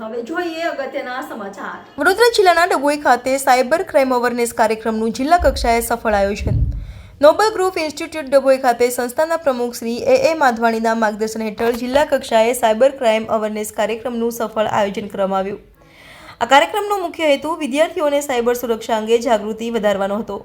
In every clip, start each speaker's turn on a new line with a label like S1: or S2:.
S1: હવે જોઈએ અગત્યના સમાચાર।
S2: વડોદરા જિલ્લાના ડભોઈ ખાતે સાયબર ક્રાઇમ અવેરનેસ કાર્યક્રમનું જિલ્લા કક્ષાએ સફળ આયોજન। નોબલ ગ્રુપ ઇન્સ્ટિટ્યૂટ ડભોઈ ખાતે સંસ્થાના પ્રમુખ શ્રી એ માધવાણીના માર્ગદર્શન હેઠળ જિલ્લા કક્ષાએ સાયબર ક્રાઇમ અવેરનેસ કાર્યક્રમનું સફળ આયોજન કરવામાં આવ્યું। આ કાર્યક્રમનો મુખ્ય હેતુ વિદ્યાર્થીઓને સાયબર સુરક્ષા અંગે જાગૃતિ વધારવાનો હતો।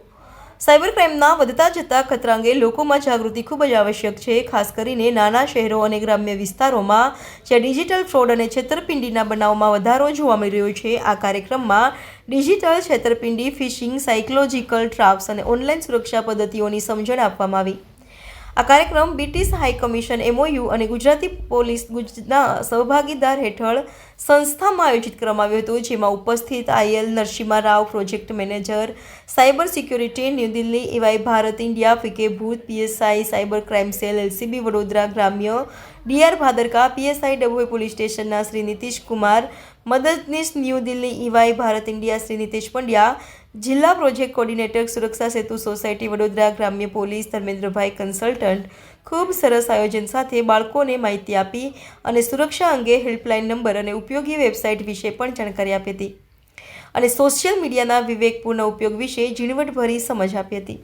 S2: સાયબર ક્રાઇમના વધતા જતા ખતરા અંગે લોકોમાં જાગૃતિ ખૂબ જ આવશ્યક છે, ખાસ કરીને નાના શહેરો અને ગ્રામ્ય વિસ્તારોમાં જ્યાં ડિજિટલ ફ્રોડ અને છેતરપિંડીના બનાવમાં વધારો જોવા મળી રહ્યો છે। આ કાર્યક્રમમાં ડિજિટલ છેતરપિંડી, ફિશિંગ, સાયકોલોજીકલ ટ્રાપ્સ અને ઓનલાઈન સુરક્ષા પદ્ધતિઓની સમજણ આપવામાં આવી। આ કાર્યક્રમ બ્રિટિશ હાઈ કમિશન MOU અને ગુજરાતી પોલીસના સહભાગીદાર હેઠળ સંસ્થામાં આયોજિત કરવામાં આવ્યો હતો, જેમાં ઉપસ્થિત IL Narasimha Rao, project manager cyber security, new Delhi, EY Bharat India, PK ભૂત, PSI cyber crime cell LCB Vadodara ગ્રામ્ય, DR Bhadarka, PSI Dabhoi police સ્ટેશનના શ્રી નીતિશ કુમાર, મદદનીશ new Delhi EY Bharat India Shri Nitish Pandya, જિલ્લા પ્રોજેક્ટ કોર્ડિનેટર સુરક્ષા સેતુ સોસાયટી વડોદરા ગ્રામ્ય પોલીસ ધર્મેન્દ્રભાઈ કન્સલ્ટન્ટ ખૂબ સરસ આયોજન સાથે બાળકોને માહિતી આપી અને સુરક્ષા અંગે હેલ્પલાઇન નંબર અને ઉપયોગી વેબસાઇટ વિશે પણ જાણકારી આપી હતી અને સોશિયલ મીડિયાના વિવેકપૂર્ણ ઉપયોગ વિશે ઝીણવટભરી સમજ આપી હતી।